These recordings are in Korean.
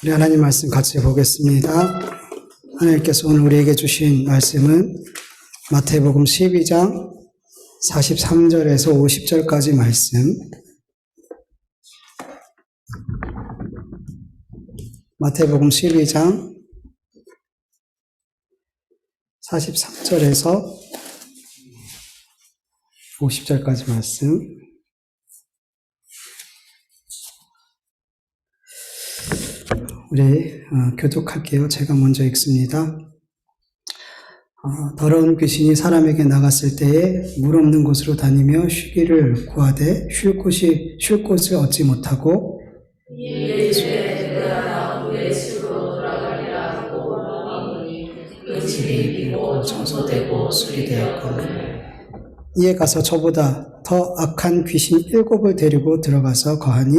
우리 하나님 말씀 같이 보겠습니다. 하나님께서 오늘 우리에게 주신 말씀은 마태복음 12장 43절에서 50절까지 말씀. 마태복음 12장 43절에서 50절까지 말씀. 우리 교독할게요. 제가 먼저 읽습니다. 더러운 귀신이 사람에게 나갔을 때에 물 없는 곳으로 다니며 쉬기를 구하되 쉴 곳을 얻지 못하고 이에 그가 나오되 집으로 돌아가리라 하고 마음하니 그 집이 비고 청소되고 수리되었거늘 이에 가서 저보다 더 악한 귀신 7을 데리고 들어가서 거하니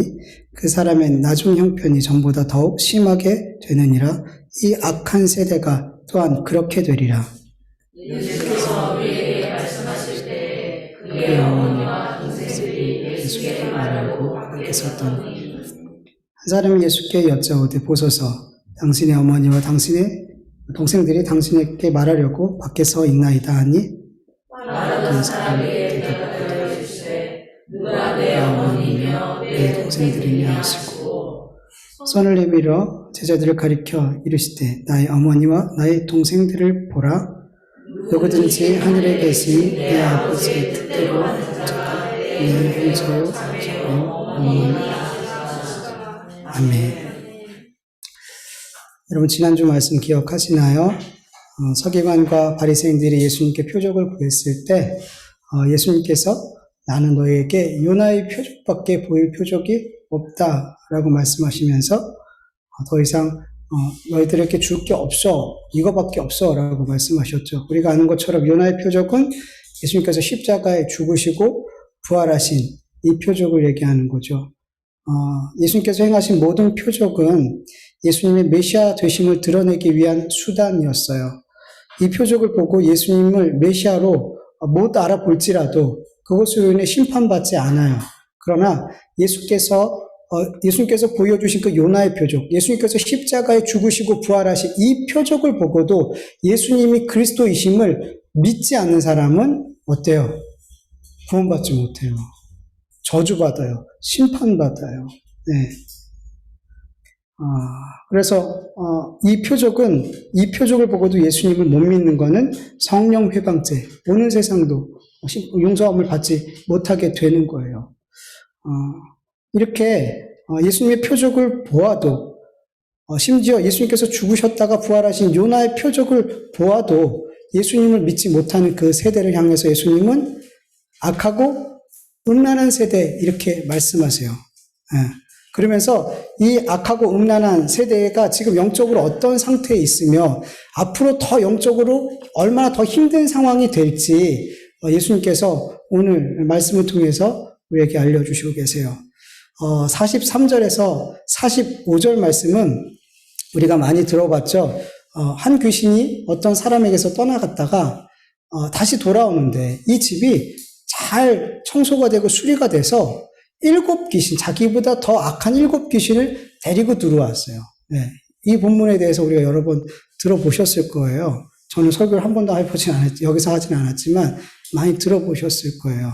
그 사람의 나중 형편이 전보다 더욱 심하게 되느니라. 이 악한 세대가 또한 그렇게 되리라. 예수께서 우리에게 말씀하실 때 그의 어머니와 동생들이 예수께 말하고 밖에 섰더니 한 사람이 예수께 여짜오되 보소서 당신의 어머니와 당신의 동생들이 당신에게 말하려고 밖에 서 있나이다 하니 말하던 사람에게 대답하여 주시되 누가 내 어머니며 내 동생들이냐 하시고 손을 내밀어 제자들을 가리켜 이르시되 나의 어머니와 나의 동생들을 보라. 누구든지 하늘에 계신 내 아버지의 뜻대로 하는 자가 내 형제요 자매요 어머니. 아멘. 여러분 지난주 말씀 기억하시나요? 서기관과 바리새인들이 예수님께 표적을 구했을 때 예수님께서 나는 너에게 요나의 표적밖에 보일 표적이 없다라고 말씀하시면서 더 이상 너희들에게 줄 게 없어, 이거밖에 없어 라고 말씀하셨죠. 우리가 아는 것처럼 요나의 표적은 예수님께서 십자가에 죽으시고 부활하신 이 표적을 얘기하는 거죠. 예수님께서 행하신 모든 표적은 예수님의 메시아 되심을 드러내기 위한 수단이었어요. 이 표적을 보고 예수님을 메시아로 못 알아볼지라도 그것으로 인해 심판받지 않아요. 그러나 예수님께서 보여주신 그 요나의 표적, 예수님께서 십자가에 죽으시고 부활하신 이 표적을 보고도 예수님이 그리스도이심을 믿지 않는 사람은 어때요? 구원받지 못해요. 저주받아요. 심판받아요. 네. 그래서 이 표적을 보고도 예수님을 못 믿는 것은 성령 회방죄, 오는 세상도 용서함을 받지 못하게 되는 거예요. 이렇게 예수님의 표적을 보아도 심지어 예수님께서 죽으셨다가 부활하신 요나의 표적을 보아도 예수님을 믿지 못하는 그 세대를 향해서 예수님은 악하고 음란한 세대 이렇게 말씀하세요. 그러면서 이 악하고 음란한 세대가 지금 영적으로 어떤 상태에 있으며 앞으로 더 영적으로 얼마나 더 힘든 상황이 될지 예수님께서 오늘 말씀을 통해서 우리에게 알려주시고 계세요. 43절에서 45절 말씀은 우리가 많이 들어봤죠. 한 귀신이 어떤 사람에게서 떠나갔다가 다시 돌아오는데 이 집이 잘 청소가 되고 수리가 돼서 7귀신, 자기보다 더 악한 7귀신을 데리고 들어왔어요. 네. 이 본문에 대해서 우리가 여러 번 들어보셨을 거예요. 저는 설교를 한 번도 여기서 하진 않았지만 많이 들어보셨을 거예요.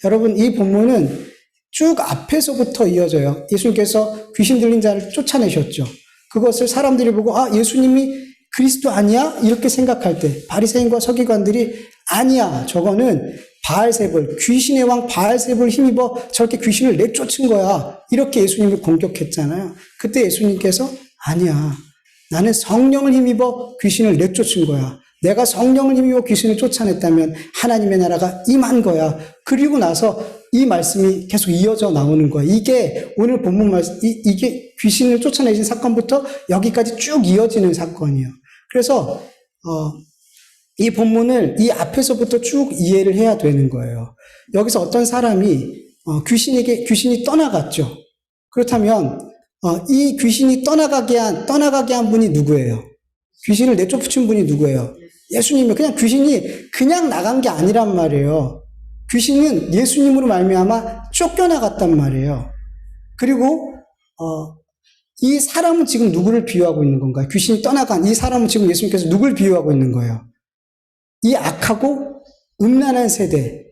여러분, 이 본문은 쭉 앞에서부터 이어져요. 예수님께서 귀신 들린 자를 쫓아내셨죠. 그것을 사람들이 보고 예수님이 그리스도 아니야? 이렇게 생각할 때 바리새인과 서기관들이 아니야. 저거는 바알세불, 귀신의 왕 바알세불 힘입어 저렇게 귀신을 내쫓은 거야. 이렇게 예수님을 공격했잖아요. 그때 예수님께서 아니야. 나는 성령을 힘입어 귀신을 내쫓은 거야. 내가 성령을 힘입어 귀신을 쫓아냈다면 하나님의 나라가 임한 거야. 그리고 나서 이 말씀이 계속 이어져 나오는 거야. 이게 오늘 본문 말씀, 이게 귀신을 쫓아내신 사건부터 여기까지 쭉 이어지는 사건이에요. 그래서 이 본문을 이 앞에서부터 쭉 이해를 해야 되는 거예요. 여기서 어떤 사람이 귀신이 떠나갔죠. 그렇다면 이 귀신이 떠나가게 한 분이 누구예요? 귀신을 내쫓은 분이 누구예요? 예수님이에요. 그냥 귀신이 그냥 나간 게 아니란 말이에요. 귀신은 예수님으로 말미암아 쫓겨나갔단 말이에요. 그리고 이 사람은 지금 누구를 비유하고 있는 건가요? 귀신이 떠나간 이 사람은 지금 예수님께서 누굴 비유하고 있는 거예요? 이 악하고 음란한 세대,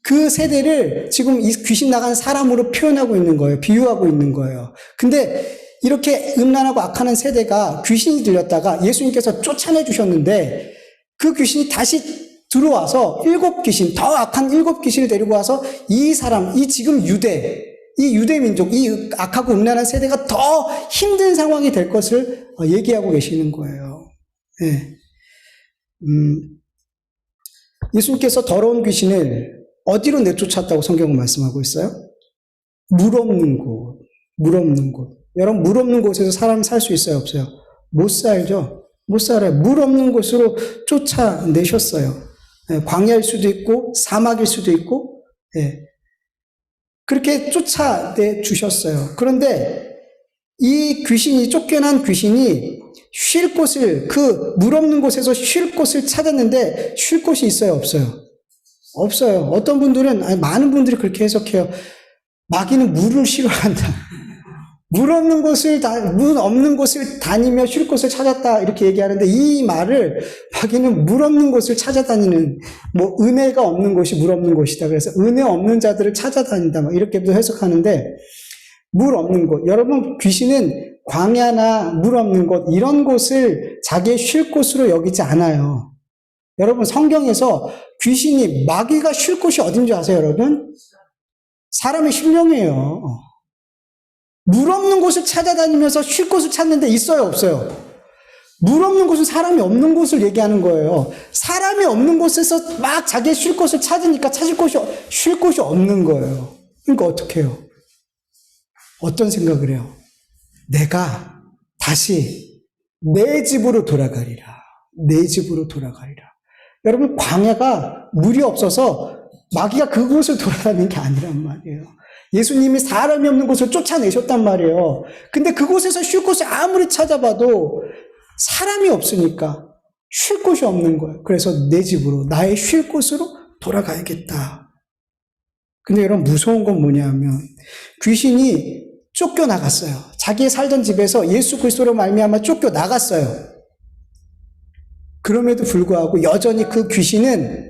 그 세대를 지금 이 귀신 나간 사람으로 표현하고 있는 거예요. 비유하고 있는 거예요. 근데 이렇게 음란하고 악한 세대가 귀신이 들렸다가 예수님께서 쫓아내 주셨는데 그 귀신이 다시 들어와서 일곱 귀신, 더 악한 일곱 귀신을 데리고 와서 이 사람, 이 지금 이 유대 민족, 이 악하고 음란한 세대가 더 힘든 상황이 될 것을 얘기하고 계시는 거예요. 네. 예수님께서 더러운 귀신을 어디로 내쫓았다고 성경은 말씀하고 있어요? 물 없는 곳, 물 없는 곳. 여러분, 물 없는 곳에서 사람 살 수 있어요, 없어요? 못 살죠? 못 살아요. 물 없는 곳으로 쫓아내셨어요. 광야일 수도 있고, 사막일 수도 있고, 그렇게 쫓아내 주셨어요. 그런데 이 귀신이, 쫓겨난 귀신이 쉴 곳을, 그 물 없는 곳에서 쉴 곳을 찾았는데 쉴 곳이 있어요, 없어요? 없어요. 어떤 분들은, 아니, 많은 분들이 그렇게 해석해요. 마귀는 물을 싫어한다. 물 없는 곳을 다니며 쉴 곳을 찾았다. 이렇게 얘기하는데 이 말을 마귀는 물 없는 곳을 찾아다니는, 뭐, 은혜가 없는 곳이 물 없는 곳이다. 그래서 은혜 없는 자들을 찾아다닌다. 막 이렇게도 해석하는데 물 없는 곳. 여러분, 귀신은 광야나 물 없는 곳, 이런 곳을 자기의 쉴 곳으로 여기지 않아요. 여러분, 성경에서 귀신이, 마귀가 쉴 곳이 어딘지 아세요, 여러분? 사람의 심령이에요. 물 없는 곳을 찾아다니면서 쉴 곳을 찾는데 있어요, 없어요? 물 없는 곳은 사람이 없는 곳을 얘기하는 거예요. 사람이 없는 곳에서 막 자기의 쉴 곳을 찾으니까 쉴 곳이 없는 거예요. 그러니까 어떻게 해요? 어떤 생각을 해요? 내가 다시 내 집으로 돌아가리라. 내 집으로 돌아가리라. 여러분, 광야가 물이 없어서 마귀가 그곳을 돌아다니는 게 아니란 말이에요. 예수님이 사람이 없는 곳을 쫓아내셨단 말이에요. 근데 그곳에서 쉴 곳을 아무리 찾아봐도 사람이 없으니까 쉴 곳이 없는 거예요. 그래서 내 집으로, 나의 쉴 곳으로 돌아가야겠다. 근데 여러분, 무서운 건 뭐냐면 귀신이 쫓겨나갔어요. 자기 살던 집에서 예수 그리스도로 말미암아 쫓겨나갔어요. 그럼에도 불구하고 여전히 그 귀신은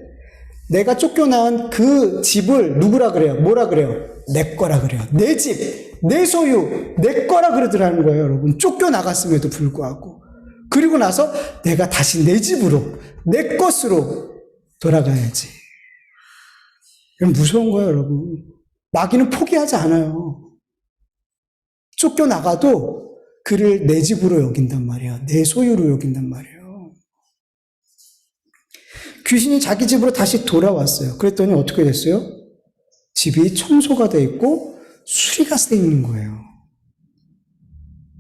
내가 쫓겨나온 그 집을 누구라 그래요? 뭐라 그래요? 내 거라 그래요. 내 집, 내 소유, 내 거라 그러더라는 거예요, 여러분. 쫓겨나갔음에도 불구하고. 그리고 나서 내가 다시 내 집으로, 내 것으로 돌아가야지. 무서운 거예요, 여러분. 마귀는 포기하지 않아요. 쫓겨나가도 그를 내 집으로 여긴단 말이에요. 내 소유로 여긴단 말이에요. 귀신이 자기 집으로 다시 돌아왔어요. 그랬더니 어떻게 됐어요? 집이 청소가 돼 있고 수리가 돼 있는 거예요.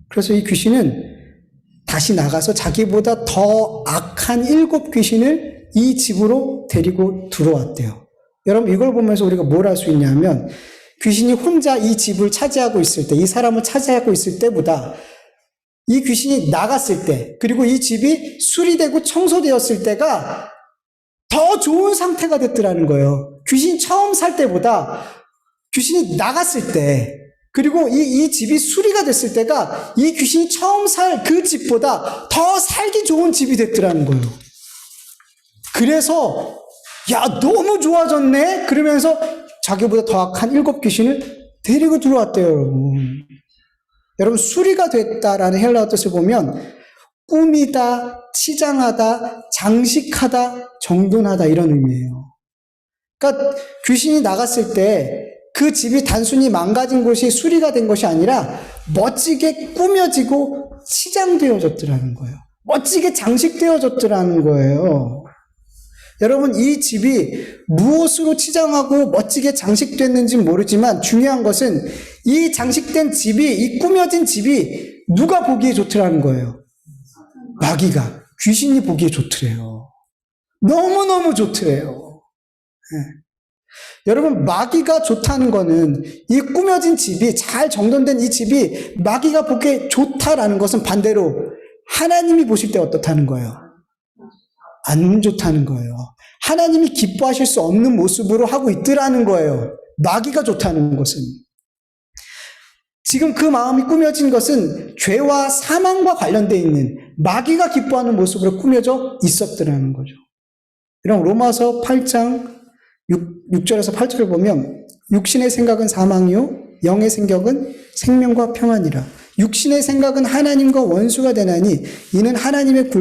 그래서 이 귀신은 다시 나가서 자기보다 더 악한 7 귀신을 이 집으로 데리고 들어왔대요. 여러분, 이걸 보면서 우리가 뭘 할 수 있냐면 귀신이 혼자 이 집을 차지하고 있을 때, 이 사람을 차지하고 있을 때보다 이 귀신이 나갔을 때, 그리고 이 집이 수리되고 청소되었을 때가 더 좋은 상태가 됐더라는 거예요. 귀신이 처음 살 때보다 귀신이 나갔을 때, 그리고 이 집이 수리가 됐을 때가 이 귀신이 처음 살 그 집보다 더 살기 좋은 집이 됐더라는 거예요. 그래서 야, 너무 좋아졌네? 그러면서 자기보다 더 악한 7 귀신을 데리고 들어왔대요, 여러분. 여러분, 수리가 됐다라는 헬라어 뜻을 보면 꾸미다, 치장하다, 장식하다, 정돈하다, 이런 의미예요. 그러니까 귀신이 나갔을 때 그 집이 단순히 망가진 곳이 수리가 된 것이 아니라 멋지게 꾸며지고 치장되어졌더라는 거예요. 멋지게 장식되어졌더라는 거예요. 여러분, 이 집이 무엇으로 치장하고 멋지게 장식됐는지는 모르지만 중요한 것은 이 장식된 집이, 이 꾸며진 집이 누가 보기에 좋더라는 거예요? 마귀가, 귀신이 보기에 좋더래요. 너무너무 좋더래요. 네. 여러분, 마귀가 좋다는 거는, 이 꾸며진 집이, 잘 정돈된 이 집이 마귀가 보기에 좋다라는 것은 반대로 하나님이 보실 때 어떻다는 거예요? 안 좋다는 거예요. 하나님이 기뻐하실 수 없는 모습으로 하고 있더라는 거예요. 마귀가 좋다는 것은. 지금 그 마음이 꾸며진 것은 죄와 사망과 관련되어 있는 마귀가 기뻐하는 모습으로 꾸며져 있었더라는 거죠. 이런 로마서 8장 6절에서 8절을 보면 육신의 생각은 사망이요 영의 생각은 생명과 평안이라. 육신의 생각은 하나님과 원수가 되나니 이는 하나님의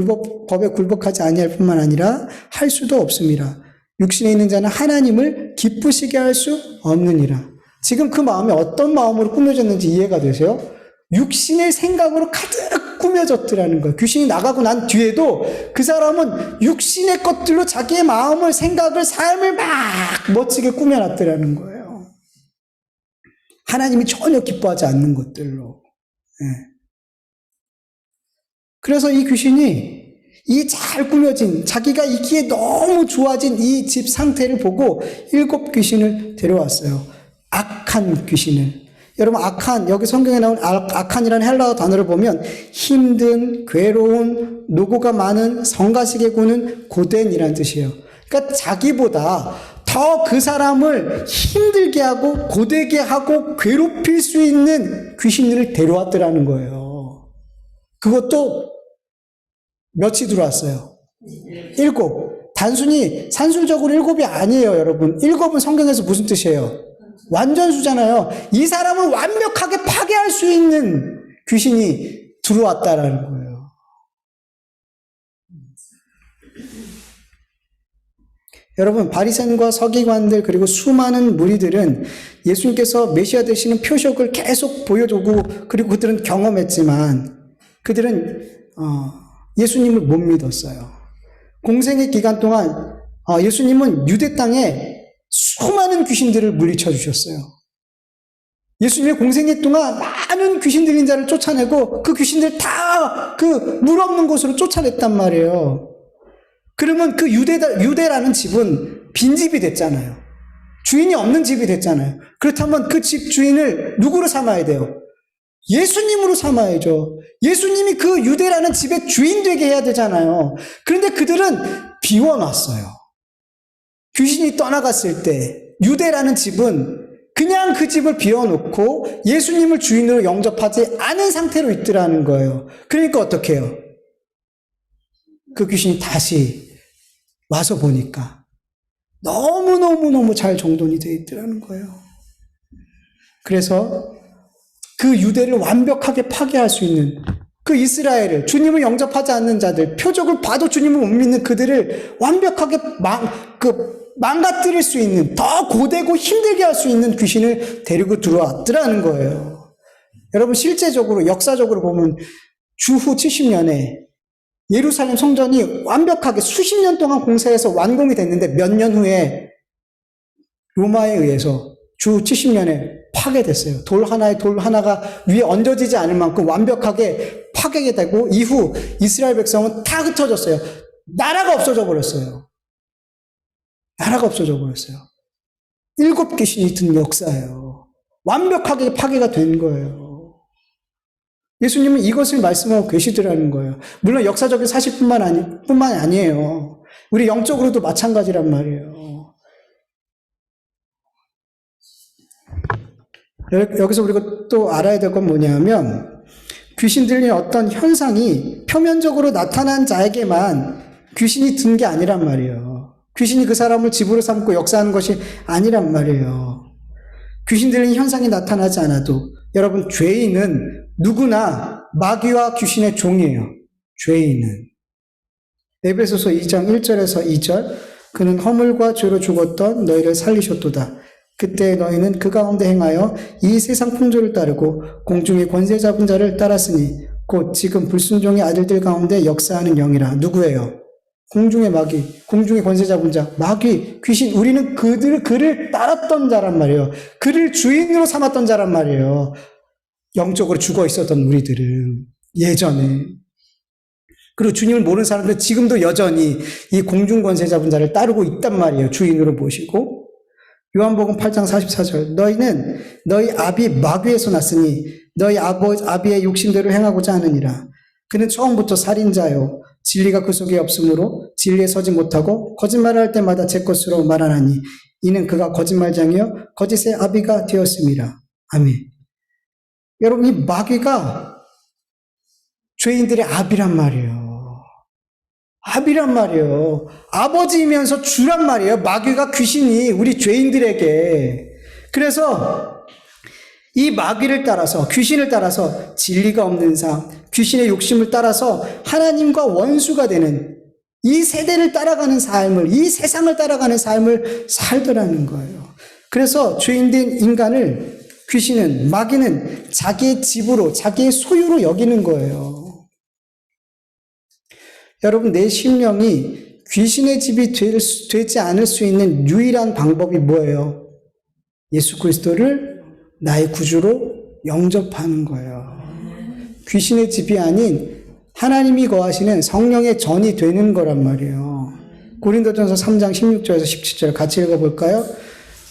법에 굴복하지 아니할 뿐만 아니라 할 수도 없음이라. 육신에 있는 자는 하나님을 기쁘시게 할 수 없느니라. 지금 그 마음이 어떤 마음으로 꾸며졌는지 이해가 되세요? 육신의 생각으로 가득 꾸며졌더라는 거예요. 귀신이 나가고 난 뒤에도 그 사람은 육신의 것들로 자기의 마음을, 생각을, 삶을 막 멋지게 꾸며놨더라는 거예요. 하나님이 전혀 기뻐하지 않는 것들로. 그래서 이 귀신이 이 잘 꾸며진, 자기가 있기에 너무 좋아진 이 집 상태를 보고 7 귀신을 데려왔어요. 악한 귀신을. 여러분, 악한, 여기 성경에 나온 악한이라는 헬라어 단어를 보면 힘든, 괴로운, 노고가 많은, 성가시게 구는 고된이라는 뜻이에요. 그러니까 자기보다 더 그 사람을 힘들게 하고 고되게 하고 괴롭힐 수 있는 귀신들을 데려왔더라는 거예요. 그것도 몇이 들어왔어요? 7. 단순히 산술적으로 7이 아니에요, 여러분. 7은 성경에서 무슨 뜻이에요? 완전수잖아요. 이 사람을 완벽하게 파괴할 수 있는 귀신이 들어왔다라는 거예요. 여러분, 바리새인과 서기관들 그리고 수많은 무리들은 예수님께서 메시아 되시는 표적을 계속 보여주고 그리고 그들은 경험했지만 그들은 예수님을 못 믿었어요. 공생의 기간 동안 예수님은 유대 땅에 수많은 귀신들을 물리쳐 주셨어요. 예수님의 공생애 동안 많은 귀신 들린 자를 쫓아내고 그 귀신들 다 그 물 없는 곳으로 쫓아냈단 말이에요. 그러면 그 유대라는 집은 빈집이 됐잖아요. 주인이 없는 집이 됐잖아요. 그렇다면 그 집 주인을 누구로 삼아야 돼요? 예수님으로 삼아야죠. 예수님이 그 유대라는 집의 주인 되게 해야 되잖아요. 그런데 그들은 비워놨어요. 귀신이 떠나갔을 때 유대라는 집은 그냥 그 집을 비워놓고 예수님을 주인으로 영접하지 않은 상태로 있더라는 거예요. 그러니까 어떻게 해요? 그 귀신이 다시 와서 보니까 너무너무너무 잘 정돈이 되어 있더라는 거예요. 그래서 그 유대를 완벽하게 파괴할 수 있는 그 이스라엘을, 주님을 영접하지 않는 자들, 표적을 봐도 주님을 못 믿는 그들을 완벽하게 망가뜨릴 수 있는, 더 고되고 힘들게 할 수 있는 귀신을 데리고 들어왔더라는 거예요. 여러분, 실제적으로, 역사적으로 보면 주후 70년에 예루살렘 성전이 완벽하게 수십 년 동안 공사해서 완공이 됐는데 몇 년 후에 로마에 의해서 주 70년에 파괴됐어요. 돌 하나가 위에 얹어지지 않을 만큼 완벽하게 파괴가 되고 이후 이스라엘 백성은 다 흩어졌어요. 나라가 없어져 버렸어요. 나라가 없어져 버렸어요. 7 귀신이 든 역사예요. 완벽하게 파괴가 된 거예요. 예수님은 이것을 말씀하고 계시더라는 거예요. 물론 역사적인 사실뿐만 아니에요. 우리 영적으로도 마찬가지란 말이에요. 여기서 우리가 또 알아야 될 건 뭐냐면 귀신 들린 어떤 현상이 표면적으로 나타난 자에게만 귀신이 든 게 아니란 말이에요. 귀신이 그 사람을 집으로 삼고 역사하는 것이 아니란 말이에요. 귀신 들린 현상이 나타나지 않아도 여러분, 죄인은 누구나 마귀와 귀신의 종이에요. 죄인은. 에베소서 2장 1절에서 2절, 그는 허물과 죄로 죽었던 너희를 살리셨도다. 그때 너희는 그 가운데 행하여 이 세상 풍조를 따르고 공중의 권세 잡은 자를 따랐으니 곧 지금 불순종의 아들들 가운데 역사하는 영이라. 누구예요? 공중의 마귀, 공중의 권세 잡은 자, 마귀, 귀신. 우리는 그를 따랐던 자란 말이에요. 그를 주인으로 삼았던 자란 말이에요. 영적으로 죽어 있었던 우리들은 예전에. 그리고 주님을 모르는 사람들은 지금도 여전히 이 공중 권세 잡은 자를 따르고 있단 말이에요. 주인으로 모시고. 요한복음 8장 44절, 너희는 너희 아비 마귀에서 났으니 너희 아비의 욕심대로 행하고자 하느니라. 그는 처음부터 살인자요 진리가 그 속에 없으므로 진리에 서지 못하고 거짓말을 할 때마다 제 것으로 말하나니 이는 그가 거짓말장이요 거짓의 아비가 되었음이라. 아멘. 여러분, 이 마귀가 죄인들의 압이란 말이에요. 압이란 말이에요. 아버지이면서 주란 말이에요. 마귀가, 귀신이 우리 죄인들에게. 그래서 이 마귀를 따라서, 귀신을 따라서 진리가 없는 삶, 귀신의 욕심을 따라서 하나님과 원수가 되는 이 세대를 따라가는 삶을, 이 세상을 따라가는 삶을 살더라는 거예요. 그래서 죄인된 인간을 귀신은, 마귀는 자기의 집으로, 자기의 소유로 여기는 거예요. 여러분, 내 심령이 귀신의 집이 되지 않을 수 있는 유일한 방법이 뭐예요? 예수 그리스도를 나의 구주로 영접하는 거예요. 귀신의 집이 아닌 하나님이 거하시는 성령의 전이 되는 거란 말이에요. 고린도전서 3장 16절에서 17절 같이 읽어볼까요?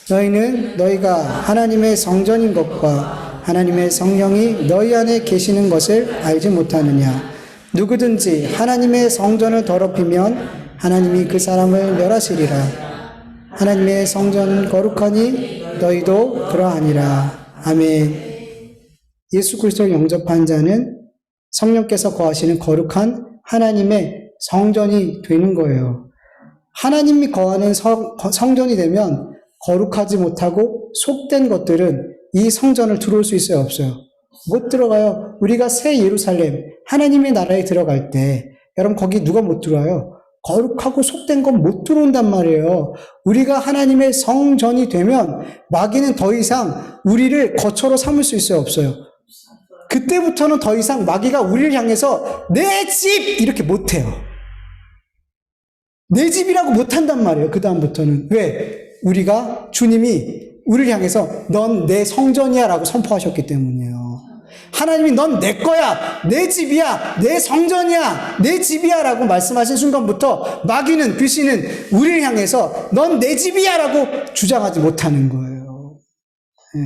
너희는 너희가 하나님의 성전인 것과 하나님의 성령이 너희 안에 계시는 것을 알지 못하느냐? 누구든지 하나님의 성전을 더럽히면 하나님이 그 사람을 멸하시리라. 하나님의 성전은 거룩하니 너희도 그러하니라. 아멘. 예수 그리스도를 영접한 자는 성령께서 거하시는 거룩한 하나님의 성전이 되는 거예요. 하나님이 거하는 성전이 되면 거룩하지 못하고 속된 것들은 이 성전을 들어올 수 있어요, 없어요? 못 들어가요. 우리가 새 예루살렘, 하나님의 나라에 들어갈 때, 여러분 거기 누가 못 들어와요? 거룩하고 속된 건 못 들어온단 말이에요. 우리가 하나님의 성전이 되면 마귀는 더 이상 우리를 거처로 삼을 수 있어요, 없어요? 그때부터는 더 이상 마귀가 우리를 향해서 내 집! 이렇게 못해요. 내 집이라고 못한단 말이에요, 그 다음부터는. 왜? 우리가, 주님이 우리를 향해서 넌 내 성전이야 라고 선포하셨기 때문이에요. 하나님이 넌 내 거야, 내 집이야, 내 성전이야, 내 집이야 라고 말씀하신 순간부터 마귀는, 귀신은 우리를 향해서 넌 내 집이야 라고 주장하지 못하는 거예요. 예.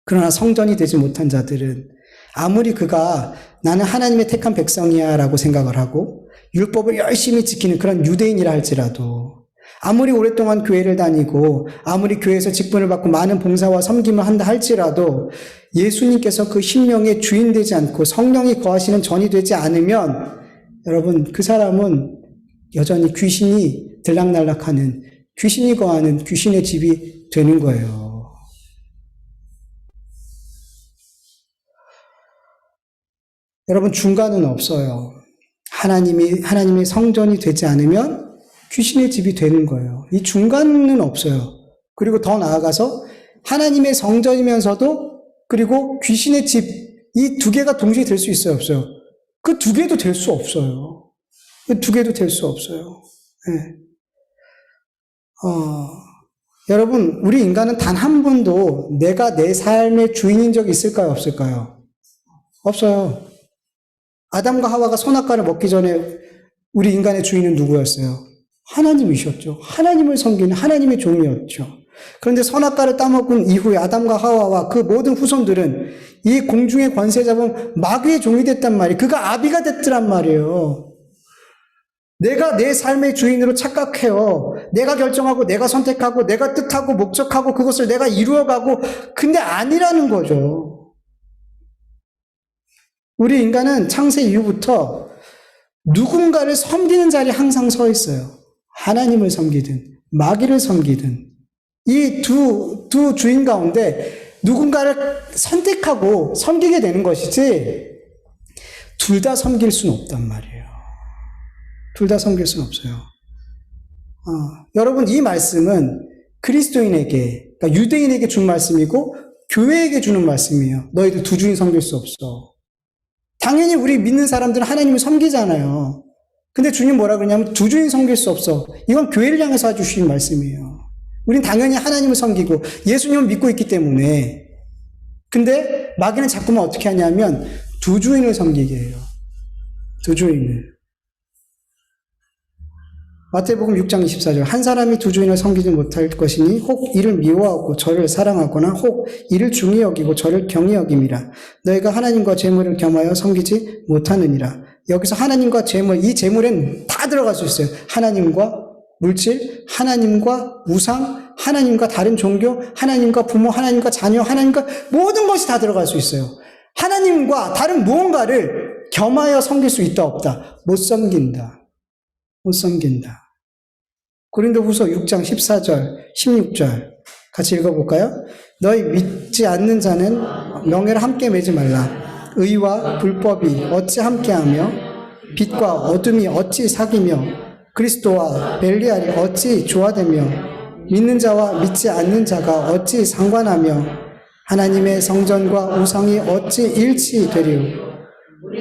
그러나 성전이 되지 못한 자들은 아무리 그가 나는 하나님의 택한 백성이야 라고 생각을 하고 율법을 열심히 지키는 그런 유대인이라 할지라도, 아무리 오랫동안 교회를 다니고 아무리 교회에서 직분을 받고 많은 봉사와 섬김을 한다 할지라도 예수님께서 그 심령의 주인 되지 않고 성령이 거하시는 전이 되지 않으면 여러분, 그 사람은 여전히 귀신이 들락날락하는, 귀신이 거하는 귀신의 집이 되는 거예요. 여러분, 중간은 없어요. 하나님의 성전이 되지 않으면 귀신의 집이 되는 거예요. 이 중간은 없어요. 그리고 더 나아가서 하나님의 성전이면서도, 그리고 귀신의 집, 이 두 개가 동시에 될 수 있어요, 없어요? 그 두 개도 될 수 없어요. 그 두 개도 될 수 없어요. 네. 여러분, 우리 인간은 단 한 번도 내가 내 삶의 주인인 적이 있을까요, 없을까요? 없어요. 아담과 하와가 선악과를 먹기 전에 우리 인간의 주인은 누구였어요? 하나님이셨죠. 하나님을 섬기는 하나님의 종이었죠. 그런데 선악과를 따먹은 이후에 아담과 하와와 그 모든 후손들은 이 공중의 권세 잡은 마귀의 종이 됐단 말이에요. 그가 아비가 됐더란 말이에요. 내가 내 삶의 주인으로 착각해요. 내가 결정하고 내가 선택하고 내가 뜻하고 목적하고 그것을 내가 이루어가고, 근데 아니라는 거죠. 우리 인간은 창세 이후부터 누군가를 섬기는 자리에 항상 서 있어요. 하나님을 섬기든 마귀를 섬기든 이 두 주인 가운데 누군가를 선택하고 섬기게 되는 것이지 둘 다 섬길 수는 없단 말이에요. 둘 다 섬길 수는 없어요. 여러분, 이 말씀은 그리스도인에게, 그러니까 유대인에게 준 말씀이고 교회에게 주는 말씀이에요. 너희들 두 주인 섬길 수 없어. 당연히 우리 믿는 사람들은 하나님을 섬기잖아요. 근데 주님 뭐라 그러냐면 두 주인 섬길 수 없어. 이건 교회를 향해서 해주신 말씀이에요. 우린 당연히 하나님을 섬기고 예수님을 믿고 있기 때문에. 근데 마귀는 자꾸만 어떻게 하냐면 두 주인을 섬기게 해요. 두 주인을. 마태복음 6장 24절, 한 사람이 두 주인을 섬기지 못할 것이니 혹 이를 미워하고 저를 사랑하거나 혹 이를 중히 여기고 저를 경히 여김이라. 너희가 하나님과 재물을 겸하여 섬기지 못하느니라. 여기서 하나님과 재물, 이 재물엔 다 들어갈 수 있어요. 하나님과 물질, 하나님과 우상, 하나님과 다른 종교, 하나님과 부모, 하나님과 자녀, 하나님과 모든 것이 다 들어갈 수 있어요. 하나님과 다른 무언가를 겸하여 섬길 수 있다 없다? 못 섬긴다. 못 섬긴다. 고린도후서 6장 14절, 16절 같이 읽어볼까요? 너희 믿지 않는 자는 명예를 함께 매지 말라. 의와 불법이 어찌 함께하며 빛과 어둠이 어찌 사귀며 그리스도와 벨리알이 어찌 조화되며 믿는 자와 믿지 않는 자가 어찌 상관하며 하나님의 성전과 우상이 어찌 일치되리요.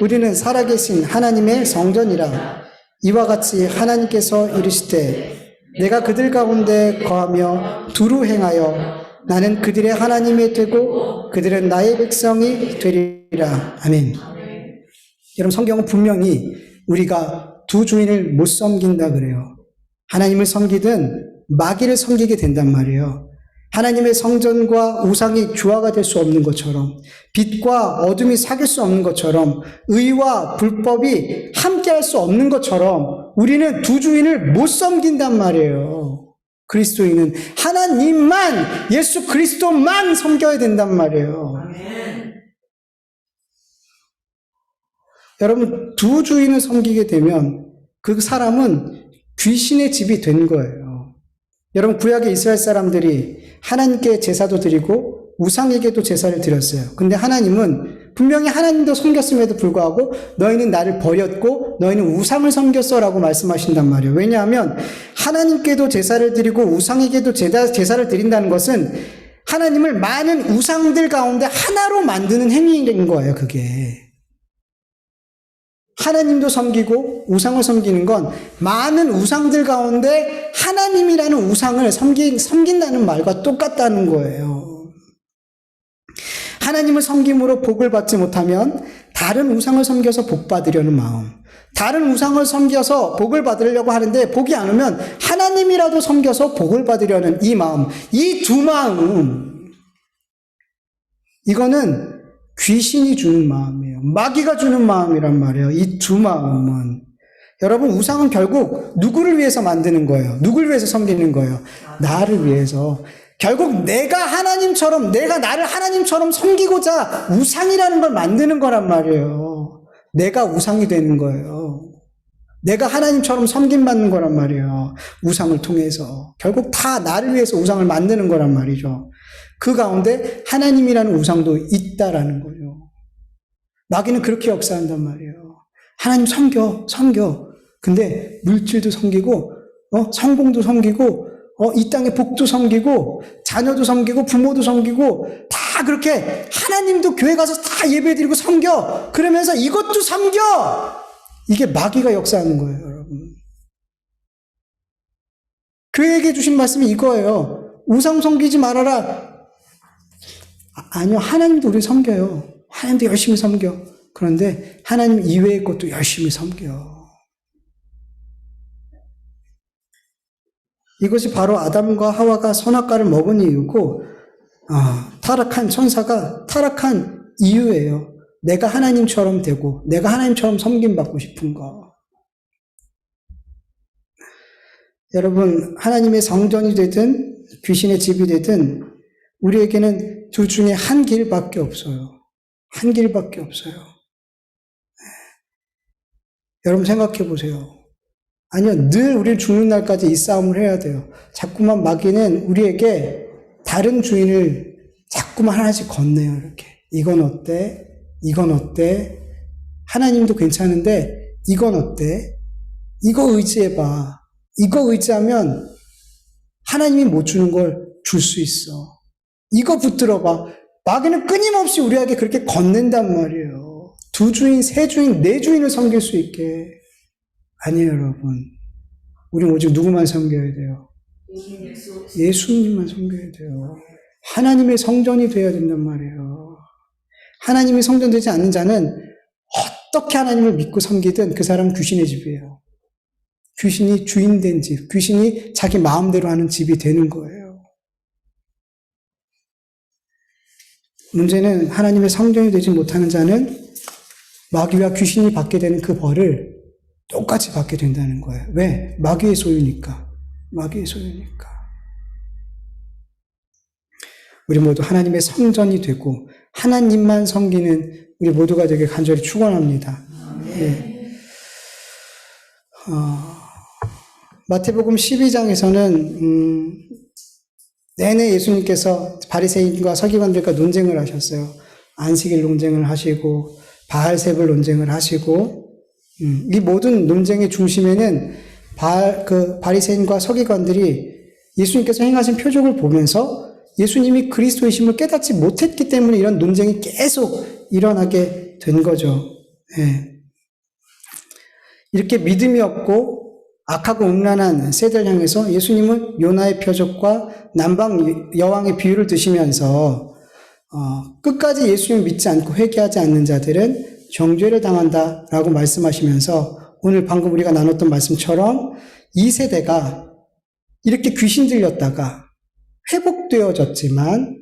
우리는 살아계신 하나님의 성전이라. 이와 같이 하나님께서 이르시되 내가 그들 가운데 거하며 두루 행하여 나는 그들의 하나님이 되고 그들은 나의 백성이 되리라. 아멘. 여러분, 성경은 분명히 우리가 두 주인을 못 섬긴다 그래요. 하나님을 섬기든 마귀를 섬기게 된단 말이에요. 하나님의 성전과 우상이 조화가 될 수 없는 것처럼, 빛과 어둠이 사귈 수 없는 것처럼, 의와 불법이 함께할 수 없는 것처럼 우리는 두 주인을 못 섬긴단 말이에요. 그리스도인은 하나님만, 예수 그리스도만 섬겨야 된단 말이에요. 여러분, 두 주인을 섬기게 되면 그 사람은 귀신의 집이 된 거예요. 여러분, 구약의 이스라엘 사람들이 하나님께 제사도 드리고 우상에게도 제사를 드렸어요. 근데 하나님은 분명히 하나님도 섬겼음에도 불구하고 너희는 나를 버렸고 너희는 우상을 섬겼어라고 말씀하신단 말이에요. 왜냐하면 하나님께도 제사를 드리고 우상에게도 제사를 드린다는 것은 하나님을 많은 우상들 가운데 하나로 만드는 행위인 거예요, 그게. 하나님도 섬기고 우상을 섬기는 건 많은 우상들 가운데 하나님이라는 우상을 섬긴다는 말과 똑같다는 거예요. 하나님을 섬김으로 복을 받지 못하면 다른 우상을 섬겨서 복 받으려는 마음, 다른 우상을 섬겨서 복을 받으려고 하는데 복이 안 오면 하나님이라도 섬겨서 복을 받으려는 이 마음, 이 두 마음, 이거는 귀신이 주는 마음이에요. 마귀가 주는 마음이란 말이에요. 이 두 마음은. 여러분, 우상은 결국 누구를 위해서 만드는 거예요? 누구를 위해서 섬기는 거예요? 나를 위해서. 결국 내가 하나님처럼, 내가 나를 하나님처럼 섬기고자 우상이라는 걸 만드는 거란 말이에요. 내가 우상이 되는 거예요. 내가 하나님처럼 섬김받는 거란 말이에요. 우상을 통해서. 결국 다 나를 위해서 우상을 만드는 거란 말이죠. 그 가운데 하나님이라는 우상도 있다라는 거예요. 마귀는 그렇게 역사한단 말이에요. 하나님 섬겨. 근데 물질도 섬기고, 성공도 섬기고, 이 땅의 복도 섬기고, 자녀도 섬기고, 부모도 섬기고, 다 그렇게 하나님도 교회 가서 다 예배드리고 섬겨. 그러면서 이것도 섬겨. 이게 마귀가 역사하는 거예요, 여러분. 교회에게 주신 말씀이 이거예요. 우상 섬기지 말아라. 아니요, 하나님도 우리 섬겨요. 하나님도 열심히 섬겨. 그런데 하나님 이외의 것도 열심히 섬겨. 이것이 바로 아담과 하와가 선악과를 먹은 이유고, 타락한 천사가 타락한 이유예요. 내가 하나님처럼 되고, 내가 하나님처럼 섬김받고 싶은 거. 여러분, 하나님의 성전이 되든 귀신의 집이 되든 우리에게는 둘 중에 한 길밖에 없어요. 한 길밖에 없어요. 여러분, 생각해 보세요. 아니요, 늘 우리 죽는 날까지 이 싸움을 해야 돼요. 자꾸만 마귀는 우리에게 다른 주인을 자꾸만 하나씩 건네요, 이렇게. 이건 어때? 이건 어때? 하나님도 괜찮은데 이건 어때? 이거 의지해봐. 이거 의지하면 하나님이 못 주는 걸 줄 수 있어. 이거 붙들어봐. 마귀는 끊임없이 우리에게 그렇게 건넨단 말이에요. 두 주인, 세 주인, 네 주인을 섬길 수 있게. 아니에요, 여러분. 우리는 오직 누구만 섬겨야 돼요? 예수님만 섬겨야 돼요. 하나님의 성전이 되어야 된단 말이에요. 하나님이 성전되지 않는 자는 어떻게 하나님을 믿고 섬기든 그 사람은 귀신의 집이에요. 귀신이 주인된 집, 귀신이 자기 마음대로 하는 집이 되는 거예요. 문제는 하나님의 성전이 되지 못하는 자는 마귀와 귀신이 받게 되는 그 벌을 똑같이 받게 된다는 거예요. 왜? 마귀의 소유니까. 마귀의 소유니까. 우리 모두 하나님의 성전이 되고 하나님만 섬기는 우리 모두가 되길 간절히 축원합니다. 예. 마태복음 12장에서는 내내 예수님께서 바리새인과 서기관들과 논쟁을 하셨어요. 안식일 논쟁을 하시고 바알세불 논쟁을 하시고 이 모든 논쟁의 중심에는 바리새인과 서기관들이 예수님께서 행하신 표적을 보면서 예수님이 그리스도이심을 깨닫지 못했기 때문에 이런 논쟁이 계속 일어나게 된 거죠. 예. 이렇게 믿음이 없고 악하고 음란한 세대를 향해서 예수님은 요나의 표적과 남방 여왕의 비유를 드시면서 끝까지 예수님을 믿지 않고 회개하지 않는 자들은 정죄를 당한다라고 말씀하시면서 오늘 방금 우리가 나눴던 말씀처럼 이 세대가 이렇게 귀신 들렸다가 회복되어졌지만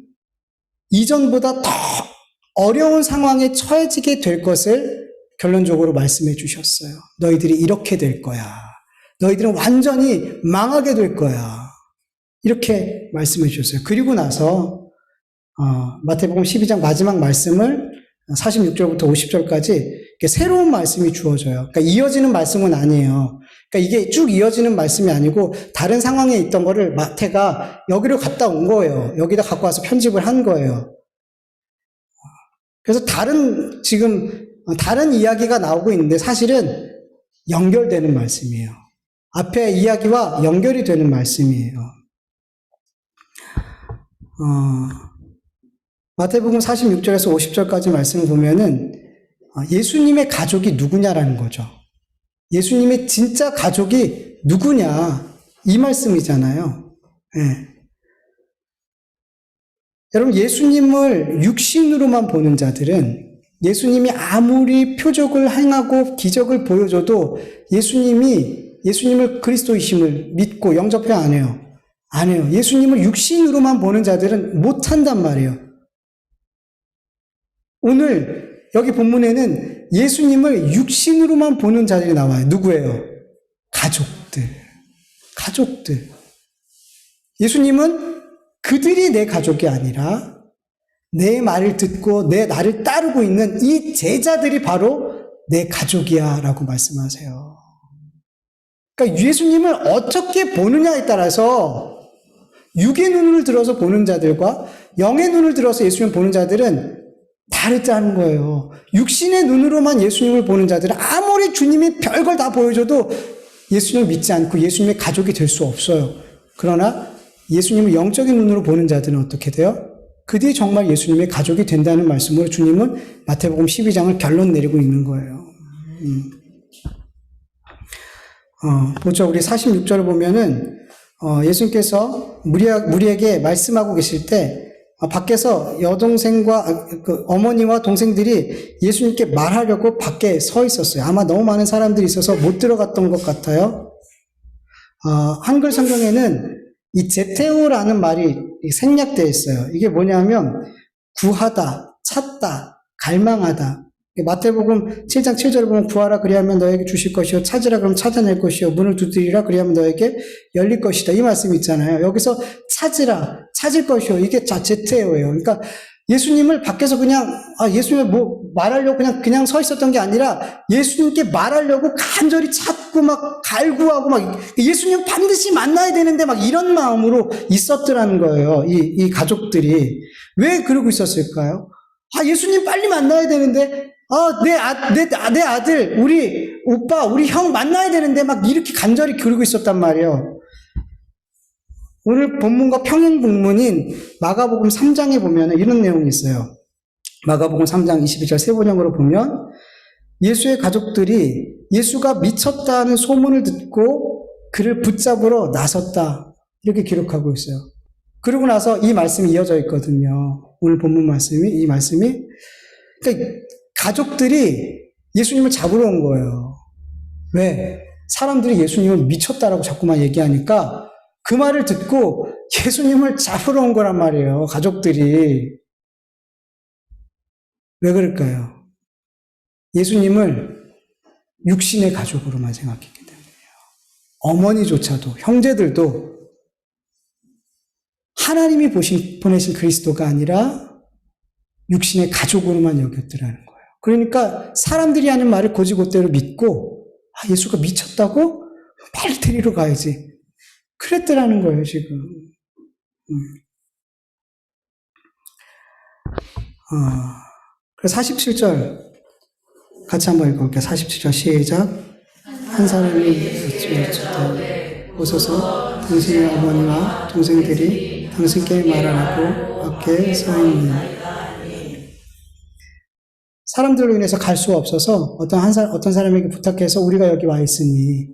이전보다 더 어려운 상황에 처해지게 될 것을 결론적으로 말씀해 주셨어요. 너희들이 이렇게 될 거야. 너희들은 완전히 망하게 될 거야. 이렇게 말씀해 주셨어요. 그리고 나서 마태복음 12장 마지막 말씀을 46절부터 50절까지 새로운 말씀이 주어져요. 그러니까 이어지는 말씀은 아니에요. 그러니까 이게 쭉 이어지는 말씀이 아니고 다른 상황에 있던 거를 마태가 여기로 갖다 온 거예요. 여기다 갖고 와서 편집을 한 거예요. 그래서 다른 이야기가 나오고 있는데 사실은 연결되는 말씀이에요. 앞에 이야기와 연결이 되는 말씀이에요. 마태복음 46절에서 50절까지 말씀을 보면은 예수님의 가족이 누구냐라는 거죠. 예수님의 진짜 가족이 누구냐 이 말씀이잖아요. 네. 여러분 예수님을 육신으로만 보는 자들은 예수님이 아무리 표적을 행하고 기적을 보여줘도 예수님을 그리스도이심을 믿고 영접해 안 해요. 안 해요. 예수님을 육신으로만 보는 자들은 못한단 말이에요. 오늘 여기 본문에는 예수님을 육신으로만 보는 자들이 나와요. 누구예요? 가족들. 예수님은 그들이 내 가족이 아니라 내 말을 듣고 나를 따르고 있는 이 제자들이 바로 내 가족이야 라고 말씀하세요. 그러니까 예수님을 어떻게 보느냐에 따라서 육의 눈을 들어서 보는 자들과 영의 눈을 들어서 예수님을 보는 자들은 다르다는 거예요. 육신의 눈으로만 예수님을 보는 자들은 아무리 주님이 별걸 다 보여줘도 예수님을 믿지 않고 예수님의 가족이 될 수 없어요. 그러나 예수님을 영적인 눈으로 보는 자들은 어떻게 돼요? 그들이 정말 예수님의 가족이 된다는 말씀으로 주님은 마태복음 12장을 결론 내리고 있는 거예요. 보죠. 우리 46절을 보면은 예수님께서 무리에게 말씀하고 계실 때 밖에서 여동생과 어머니와 동생들이 예수님께 말하려고 밖에 서 있었어요. 아마 너무 많은 사람들이 있어서 못 들어갔던 것 같아요. 한글 성경에는 이 제테오라는 말이 생략되어 있어요. 이게 뭐냐면 구하다, 찾다, 갈망하다. 마태복음 7장 7절을 보면 구하라 그리하면 너에게 주실 것이요 찾으라 그러면 찾아낼 것이요 문을 두드리라 그리하면 너에게 열릴 것이다. 이 말씀이 있잖아요. 여기서 찾으라, 찾을 것이요 이게 제테오예요. 그러니까 예수님을 밖에서 그냥 예수님을 뭐 말하려고 그냥 서 있었던 게 아니라 예수님께 말하려고 간절히 찾고 막 갈구하고 막 예수님 반드시 만나야 되는데 막 이런 마음으로 있었더라는 거예요. 이 가족들이 왜 그러고 있었을까요? 예수님 빨리 만나야 되는데 내 아들, 우리 오빠, 우리 형 만나야 되는데 막 이렇게 간절히 그러고 있었단 말이에요. 오늘 본문과 평행 본문인 마가복음 3장에 보면 이런 내용이 있어요. 마가복음 3장 22절 세번역으로 보면 예수의 가족들이 예수가 미쳤다는 소문을 듣고 그를 붙잡으러 나섰다. 이렇게 기록하고 있어요. 그러고 나서 이 말씀이 이어져 있거든요. 오늘 본문 이 말씀이. 그러니까 가족들이 예수님을 잡으러 온 거예요. 왜? 사람들이 예수님을 미쳤다라고 자꾸만 얘기하니까 그 말을 듣고 예수님을 잡으러 온 거란 말이에요. 가족들이. 왜 그럴까요? 예수님을 육신의 가족으로만 생각했기 때문이에요. 어머니조차도, 형제들도 하나님이 보내신 그리스도가 아니라 육신의 가족으로만 여겼더라는 거예요. 그러니까 사람들이 하는 말을 곧이곧대로 믿고 예수가 미쳤다고? 빨리 데리러 가야지. 그랬더라는 거예요, 지금. 그래서 47절 같이 한번 읽어볼게요. 47절 시작. 한 사람이 여쭈었다. 오소서 당신의 어머니와 동생들이 당신께 말하라고 밖에 서 있는. 사람들로 인해서 갈 수가 없어서 어떤 사람에게 부탁해서 우리가 여기 와 있으니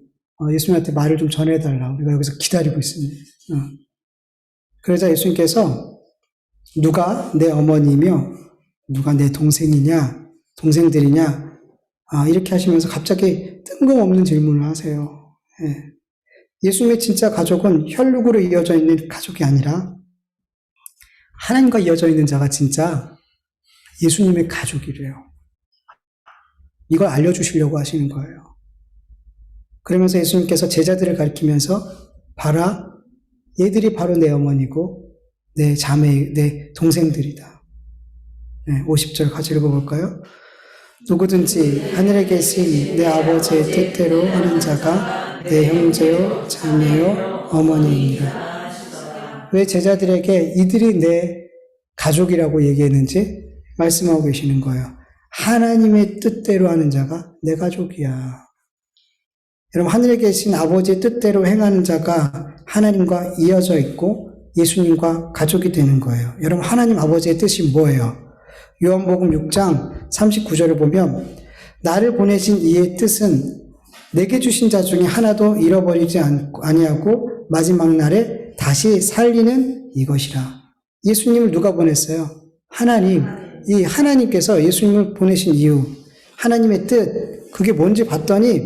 예수님한테 말을 좀 전해달라. 우리가 여기서 기다리고 있습니다. 그러자 예수님께서 누가 내 어머니며 누가 내 동생이냐, 동생들이냐, 이렇게 하시면서 갑자기 뜬금없는 질문을 하세요. 예수님의 진짜 가족은 혈육으로 이어져 있는 가족이 아니라 하나님과 이어져 있는 자가 진짜 예수님의 가족이래요. 이걸 알려주시려고 하시는 거예요. 그러면서 예수님께서 제자들을 가리키면서 봐라, 얘들이 바로 내 어머니고 내 자매, 내 동생들이다. 50절 같이 읽어볼까요? 누구든지 하늘에 계신 내 아버지의 뜻대로 하는 자가 내 형제요, 자매요, 어머니입니다. 왜 제자들에게 이들이 내 가족이라고 얘기했는지 말씀하고 계시는 거예요. 하나님의 뜻대로 하는 자가 내 가족이야. 여러분, 하늘에 계신 아버지의 뜻대로 행하는 자가 하나님과 이어져 있고 예수님과 가족이 되는 거예요. 여러분, 하나님 아버지의 뜻이 뭐예요? 요한복음 6장 39절을 보면 나를 보내신 이의 뜻은 내게 주신 자 중에 하나도 잃어버리지 아니하고 마지막 날에 다시 살리는 이것이라. 예수님을 누가 보냈어요? 하나님. 이 하나님께서 예수님을 보내신 이유, 하나님의 뜻, 그게 뭔지 봤더니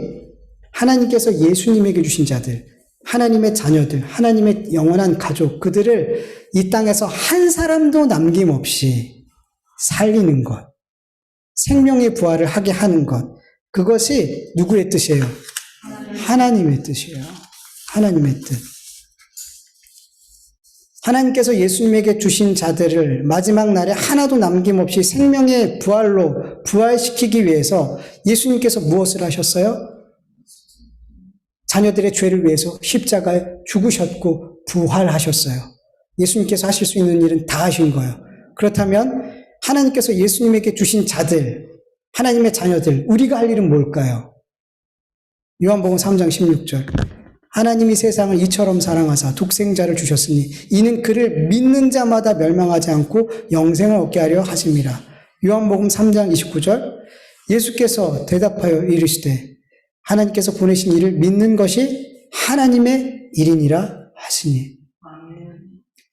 하나님께서 예수님에게 주신 자들, 하나님의 자녀들, 하나님의 영원한 가족, 그들을 이 땅에서 한 사람도 남김없이 살리는 것, 생명의 부활을 하게 하는 것, 그것이 누구의 뜻이에요? 하나님의 뜻이에요. 하나님의 뜻. 하나님께서 예수님에게 주신 자들을 마지막 날에 하나도 남김없이 생명의 부활로 부활시키기 위해서 예수님께서 무엇을 하셨어요? 자녀들의 죄를 위해서 십자가에 죽으셨고 부활하셨어요. 예수님께서 하실 수 있는 일은 다 하신 거예요. 그렇다면 하나님께서 예수님에게 주신 자들, 하나님의 자녀들, 우리가 할 일은 뭘까요? 요한복음 3장 16절. 하나님이 세상을 이처럼 사랑하사 독생자를 주셨으니 이는 그를 믿는 자마다 멸망하지 않고 영생을 얻게 하려 하심이라. 요한복음 3장 29절. 예수께서 대답하여 이르시되 하나님께서 보내신 이를 믿는 것이 하나님의 일이니라 하시니.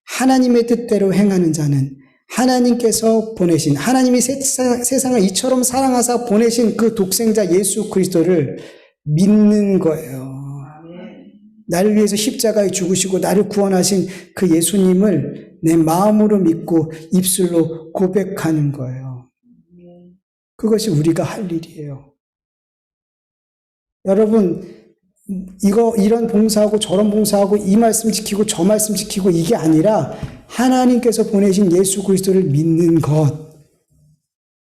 하나님의 뜻대로 행하는 자는 하나님께서 보내신, 하나님이 세상을 이처럼 사랑하사 보내신 그 독생자 예수 그리스도를 믿는 거예요. 나를 위해서 십자가에 죽으시고 나를 구원하신 그 예수님을 내 마음으로 믿고 입술로 고백하는 거예요. 그것이 우리가 할 일이에요. 여러분, 이런 봉사하고 저런 봉사하고 이 말씀 지키고 저 말씀 지키고 이게 아니라 하나님께서 보내신 예수 그리스도를 믿는 것.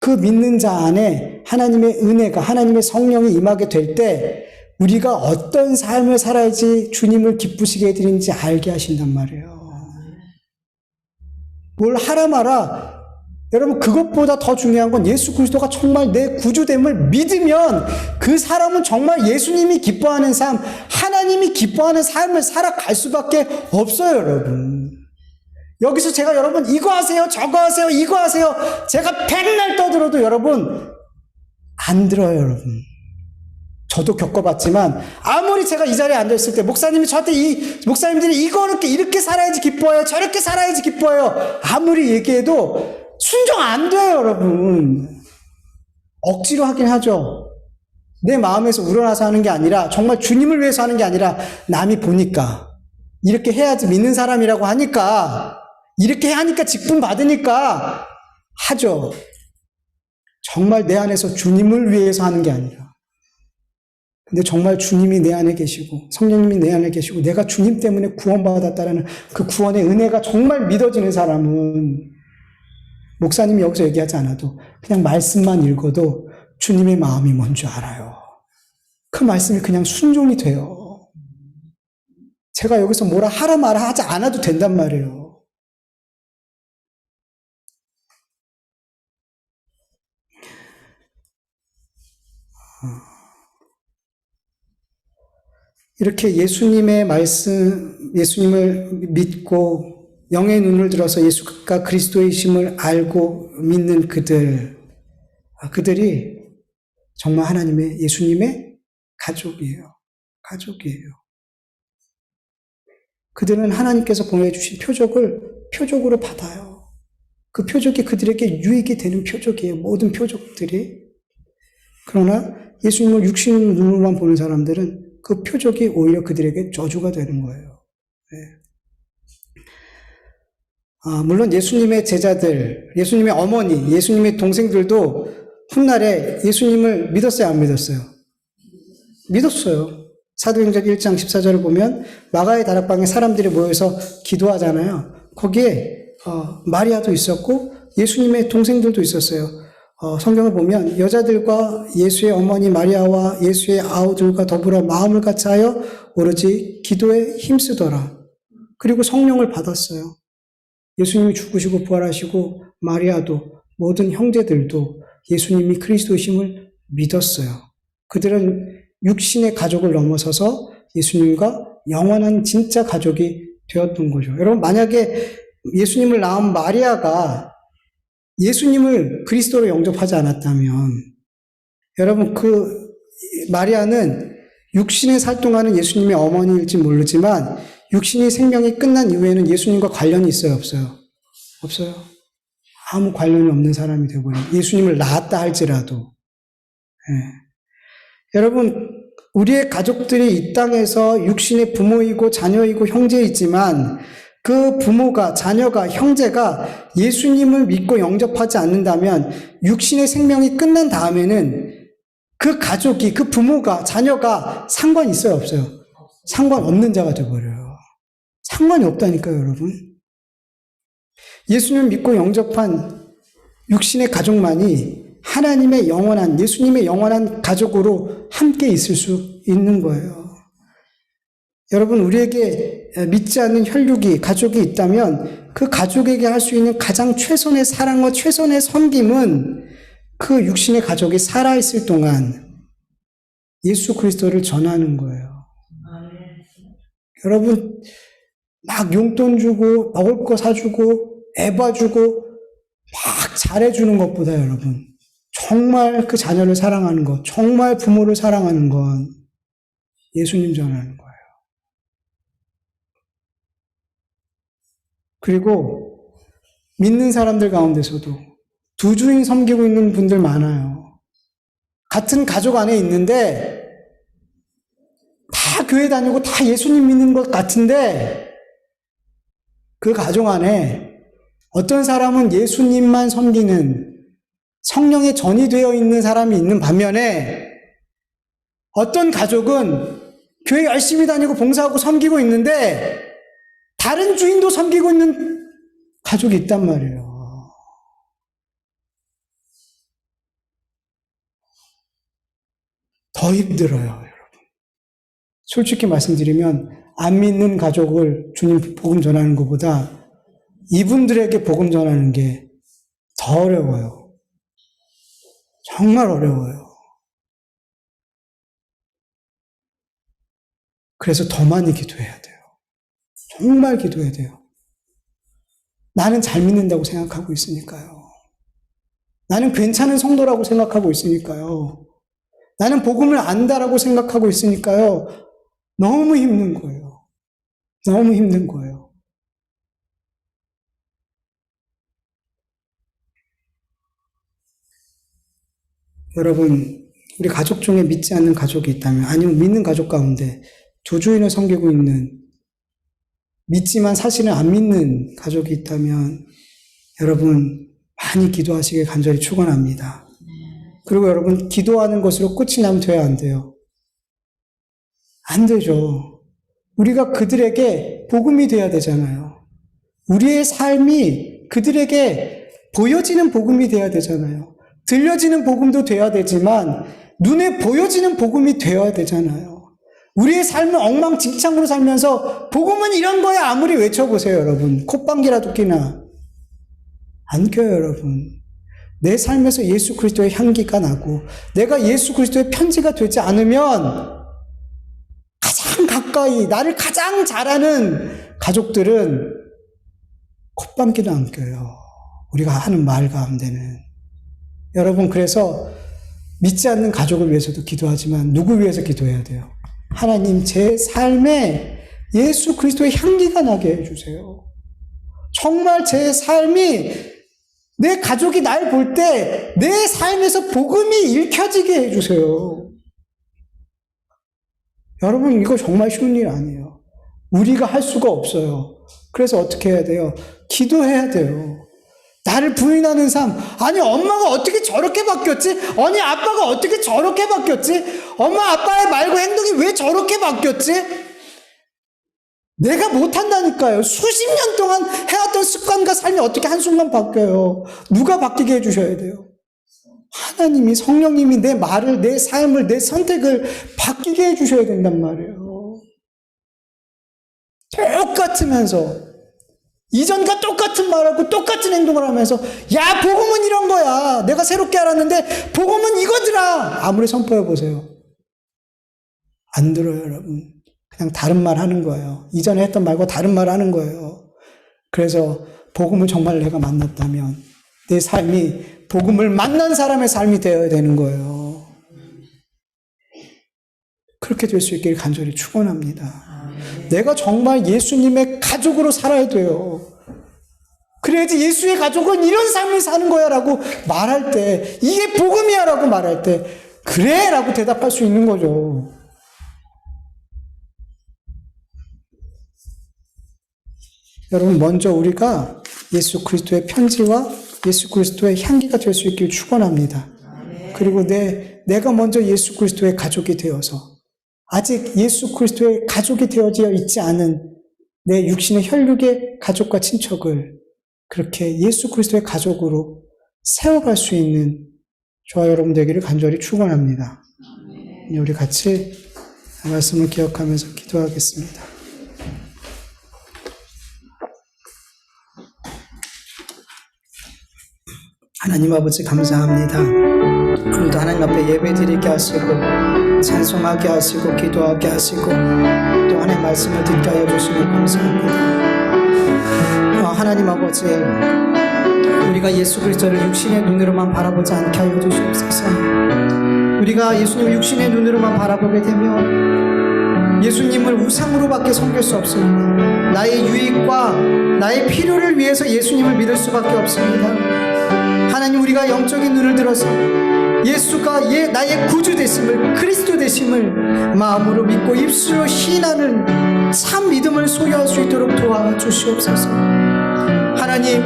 그 믿는 자 안에 하나님의 은혜가, 하나님의 성령이 임하게 될 때 우리가 어떤 삶을 살아야지 주님을 기쁘시게 해드리는지 알게 하신단 말이에요. 뭘 하라 마라. 여러분, 그것보다 더 중요한 건 예수 그리스도가 정말 내 구주됨을 믿으면 그 사람은 정말 예수님이 기뻐하는 삶, 하나님이 기뻐하는 삶을 살아갈 수밖에 없어요, 여러분. 여기서 제가 여러분 이거 하세요, 저거 하세요, 이거 하세요. 제가 백날 떠들어도 여러분 안 들어요, 여러분. 저도 겪어봤지만 아무리 제가 이 자리에 앉아있을 때 목사님이 저한테 목사님들이 이렇게 살아야지 기뻐해요, 저렇게 살아야지 기뻐해요. 아무리 얘기해도 순종 안 돼요, 여러분. 억지로 하긴 하죠. 내 마음에서 우러나서 하는 게 아니라 정말 주님을 위해서 하는 게 아니라 남이 보니까 이렇게 해야지 믿는 사람이라고 하니까 이렇게 하니까 직분 받으니까 하죠. 정말 내 안에서 주님을 위해서 하는 게 아니라 근데 정말 주님이 내 안에 계시고 성령님이 내 안에 계시고 내가 주님 때문에 구원받았다라는 그 구원의 은혜가 정말 믿어지는 사람은 목사님이 여기서 얘기하지 않아도 그냥 말씀만 읽어도 주님의 마음이 뭔지 알아요. 그 말씀이 그냥 순종이 돼요. 제가 여기서 뭐라 하라 말아 하지 않아도 된단 말이에요. 이렇게 예수님의 말씀, 예수님을 믿고 영의 눈을 들어서 예수가 그리스도이심을 알고 믿는 그들이 정말 하나님의, 예수님의 가족이에요. 가족이에요. 그들은 하나님께서 보내주신 표적을 표적으로 받아요. 그 표적이 그들에게 유익이 되는 표적이에요. 모든 표적들이. 그러나 예수님을 육신 눈으로만 보는 사람들은 그 표적이 오히려 그들에게 저주가 되는 거예요. 네. 물론 예수님의 제자들, 예수님의 어머니, 예수님의 동생들도 훗날에 예수님을 믿었어요, 안 믿었어요? 믿었어요. 사도행전 1장 14절을 보면 마가의 다락방에 사람들이 모여서 기도하잖아요. 거기에 마리아도 있었고 예수님의 동생들도 있었어요. 성경을 보면 여자들과 예수의 어머니 마리아와 예수의 아우들과 더불어 마음을 같이하여 오로지 기도에 힘쓰더라. 그리고 성령을 받았어요. 예수님이 죽으시고 부활하시고 마리아도 모든 형제들도 예수님이 그리스도이심을 믿었어요. 그들은 육신의 가족을 넘어서서 예수님과 영원한 진짜 가족이 되었던 거죠. 여러분, 만약에 예수님을 낳은 마리아가 예수님을 그리스도로 영접하지 않았다면, 여러분, 그 마리아는 육신에 살동하는 예수님의 어머니일지 모르지만 육신의 생명이 끝난 이후에는 예수님과 관련이 있어요, 없어요? 없어요. 아무 관련이 없는 사람이 되어버려요. 예수님을 낳았다 할지라도. 여러분, 우리의 가족들이 이 땅에서 육신의 부모이고 자녀이고 형제이지만 그 부모가, 자녀가, 형제가 예수님을 믿고 영접하지 않는다면 육신의 생명이 끝난 다음에는 그 가족이, 그 부모가, 자녀가 상관이 있어요, 없어요? 상관없는 자가 되어버려요. 상관이 없다니까요, 여러분. 예수님을 믿고 영접한 육신의 가족만이 하나님의 영원한, 예수님의 영원한 가족으로 함께 있을 수 있는 거예요. 여러분, 우리에게 믿지 않는 혈육이, 가족이 있다면 그 가족에게 할 수 있는 가장 최선의 사랑과 최선의 섬김은 그 육신의 가족이 살아있을 동안 예수 그리스도를 전하는 거예요. 여러분, 막 용돈 주고, 먹을 거 사주고, 애 봐주고, 막 잘해주는 것보다 여러분, 정말 그 자녀를 사랑하는 것, 정말 부모를 사랑하는 건 예수님 전하는 거예요. 그리고 믿는 사람들 가운데서도 두 주인 섬기고 있는 분들 많아요. 같은 가족 안에 있는데 다 교회 다니고 다 예수님 믿는 것 같은데 그 가족 안에 어떤 사람은 예수님만 섬기는 성령에 전이 되어 있는 사람이 있는 반면에 어떤 가족은 교회 열심히 다니고 봉사하고 섬기고 있는데 다른 주인도 섬기고 있는 가족이 있단 말이에요. 더 힘들어요, 여러분. 솔직히 말씀드리면 안 믿는 가족을 주님 복음 전하는 것보다 이분들에게 복음 전하는 게 더 어려워요. 정말 어려워요. 그래서 더 많이 기도해야 돼요. 정말 기도해야 돼요. 나는 잘 믿는다고 생각하고 있으니까요. 나는 괜찮은 성도라고 생각하고 있으니까요. 나는 복음을 안다라고 생각하고 있으니까요. 너무 힘든 거예요. 너무 힘든 거예요. 여러분, 우리 가족 중에 믿지 않는 가족이 있다면, 아니면 믿는 가족 가운데 두 주인을 섬기고 있는, 믿지만 사실은 안 믿는 가족이 있다면 여러분 많이 기도하시길 간절히 축원합니다. 그리고 여러분, 기도하는 것으로 끝이 나면 돼야 안 돼요. 안 되죠. 우리가 그들에게 복음이 돼야 되잖아요. 우리의 삶이 그들에게 보여지는 복음이 돼야 되잖아요. 들려지는 복음도 돼야 되지만 눈에 보여지는 복음이 되어야 되잖아요. 우리의 삶을 엉망진창으로 살면서 복음은 이런 거야 아무리 외쳐보세요, 여러분. 콧방귀라도 끼나. 안 껴요, 여러분. 내 삶에서 예수 그리스도의 향기가 나고 내가 예수 그리스도의 편지가 되지 않으면 가장 가까이 나를 가장 잘 아는 가족들은 콧방귀도 안 껴요. 우리가 하는 말 가운데는. 여러분, 그래서 믿지 않는 가족을 위해서도 기도하지만 누구 위해서 기도해야 돼요? 하나님, 제 삶에 예수 그리스도의 향기가 나게 해주세요. 정말 제 삶이, 내 가족이 날 볼 때 내 삶에서 복음이 읽혀지게 해주세요. 여러분, 이거 정말 쉬운 일 아니에요. 우리가 할 수가 없어요. 그래서 어떻게 해야 돼요? 기도해야 돼요. 나를 부인하는 삶. 아니, 엄마가 어떻게 저렇게 바뀌었지? 아니, 아빠가 어떻게 저렇게 바뀌었지? 엄마, 아빠의 말과 행동이 왜 저렇게 바뀌었지? 내가 못한다니까요. 수십 년 동안 해왔던 습관과 삶이 어떻게 한순간 바뀌어요? 누가 바뀌게 해주셔야 돼요? 하나님이, 성령님이 내 말을, 내 삶을, 내 선택을 바뀌게 해주셔야 된단 말이에요. 똑같으면서 이전과 똑같은 말하고 똑같은 행동을 하면서 야, 복음은 이런 거야. 내가 새롭게 알았는데 복음은 이거더라. 아무리 선포해보세요. 안 들어요, 여러분. 그냥 다른 말 하는 거예요. 이전에 했던 말과 다른 말 하는 거예요. 그래서 복음을 정말 내가 만났다면 내 삶이 복음을 만난 사람의 삶이 되어야 되는 거예요. 그렇게 될 수 있기를 간절히 축원합니다. 내가 정말 예수님의 가족으로 살아야 돼요. 그래야지 예수의 가족은 이런 삶을 사는 거야 라고 말할 때, 이게 복음이야 라고 말할 때 그래 라고 대답할 수 있는 거죠. 여러분, 먼저 우리가 예수 그리스도의 편지와 예수 그리스도의 향기가 될 수 있길 축원합니다. 그리고 내가 먼저 예수 그리스도의 가족이 되어서 아직 예수 그리스도의 가족이 되어져 있지 않은 내 육신의 혈육의 가족과 친척을 그렇게 예수 그리스도의 가족으로 세워갈 수 있는 저와 여러분 되기를 간절히 축원합니다. 우리 같이 말씀을 기억하면서 기도하겠습니다. 하나님 아버지, 감사합니다. 오늘도 하나님 앞에 예배드리게 하시고 찬송하게 하시고 기도하게 하시고 또 하나님의 말씀을 듣게 하여 주시면 감사합니다. 하나님 아버지, 우리가 예수 그리스도를 육신의 눈으로만 바라보지 않게 하여 주시옵소서. 우리가 예수님을 육신의 눈으로만 바라보게 되면 예수님을 우상으로밖에 섬길 수 없습니다. 나의 유익과 나의 필요를 위해서 예수님을 믿을 수밖에 없습니다. 하나님, 우리가 영적인 눈을 들어서 예수가 나의 구주 되심을, 그리스도 되심을 마음으로 믿고 입술로 시인하는 참 믿음을 소유할 수 있도록 도와주시옵소서. 하나님,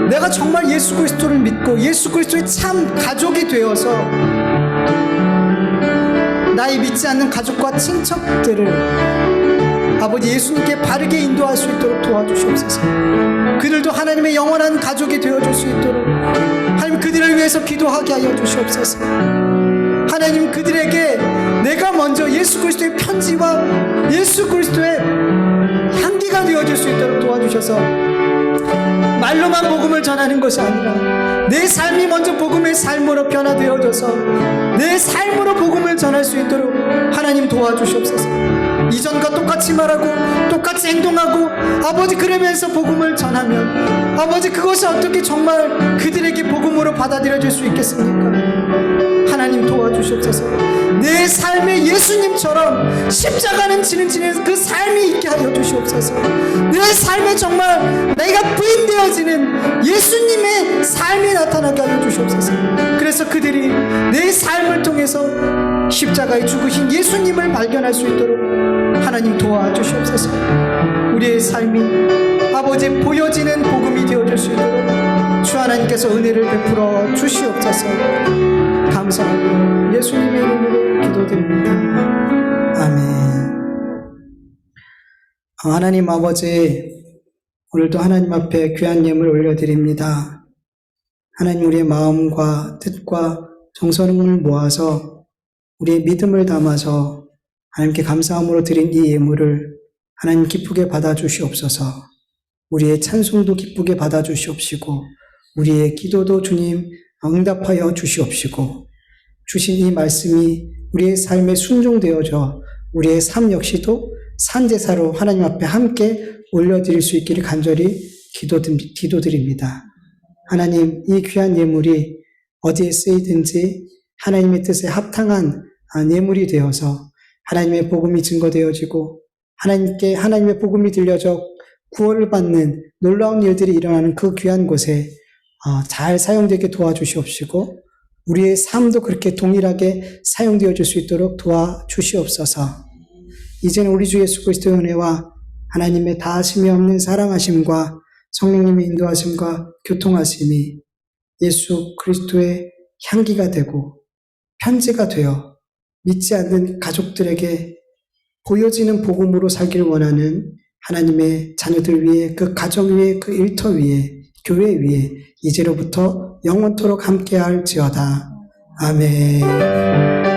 내가 정말 예수 그리스도를 믿고 예수 그리스도의 참 가족이 되어서 나의 믿지 않는 가족과 친척들을 아버지 예수님께 바르게 인도할 수 있도록 도와주시옵소서. 그들도 하나님의 영원한 가족이 되어줄 수 있도록 하나님, 그들을 위해서 기도하게 하여 주시옵소서. 하나님, 그들에게 내가 먼저 예수 그리스도의 편지와 예수 그리스도의 향기가 되어줄 수 있도록 도와주셔서 말로만 복음을 전하는 것이 아니라 내 삶이 먼저 복음의 삶으로 변화되어져서 내 삶으로 복음을 전할 수 있도록 하나님 도와주시옵소서. 이전과 똑같이 말하고 똑같이 행동하고 아버지 그러면서 복음을 전하면 아버지 그것이 어떻게 정말 그들에게 복음으로 받아들여질 수 있겠습니까? 하나님 도와주시옵소서. 내 삶에 예수님처럼 십자가는 지는 그 삶이 있게 하여 주시옵소서. 내 삶에 정말 내가 부인되어지는 예수님의 삶이 나타나게 하여 주시옵소서. 그래서 그들이 내 삶을 통해서 십자가에 죽으신 예수님을 발견할 수 있도록 하나님 도와주시옵소서. 우리의 삶이 아버지 보여지는 복음이 되어줄 수 있도록 주 하나님께서 은혜를 베풀어 주시옵소서. 감사하며 예수님의 이름으로 기도드립니다. 아멘. 하나님 아버지, 오늘도 하나님 앞에 귀한 예물 올려드립니다. 하나님, 우리의 마음과 뜻과 정성을 모아서 우리의 믿음을 담아서 하나님께 감사함으로 드린 이 예물을 하나님 기쁘게 받아주시옵소서. 우리의 찬송도 기쁘게 받아주시옵시고 우리의 기도도 주님 응답하여 주시옵시고 주신 이 말씀이 우리의 삶에 순종되어져 우리의 삶 역시도 산제사로 하나님 앞에 함께 올려드릴 수 있기를 간절히 기도드립니다. 하나님, 이 귀한 예물이 어디에 쓰이든지 하나님의 뜻에 합당한 예물이 되어서 하나님의 복음이 증거되어지고 하나님의 복음이 들려져 구원을 받는 놀라운 일들이 일어나는 그 귀한 곳에 잘 사용되게 도와주시옵시고 우리의 삶도 그렇게 동일하게 사용되어질 수 있도록 도와주시옵소서. 이제는 우리 주 예수 그리스도의 은혜와 하나님의 다하심이 없는 사랑하심과 성령님의 인도하심과 교통하심이 예수 그리스도의 향기가 되고 편지가 되어 믿지 않는 가족들에게 보여지는 복음으로 살기를 원하는 하나님의 자녀들 위에, 그 가정 위에, 그 일터 위에, 교회 위에 이제로부터 영원토록 함께할지어다. 아멘.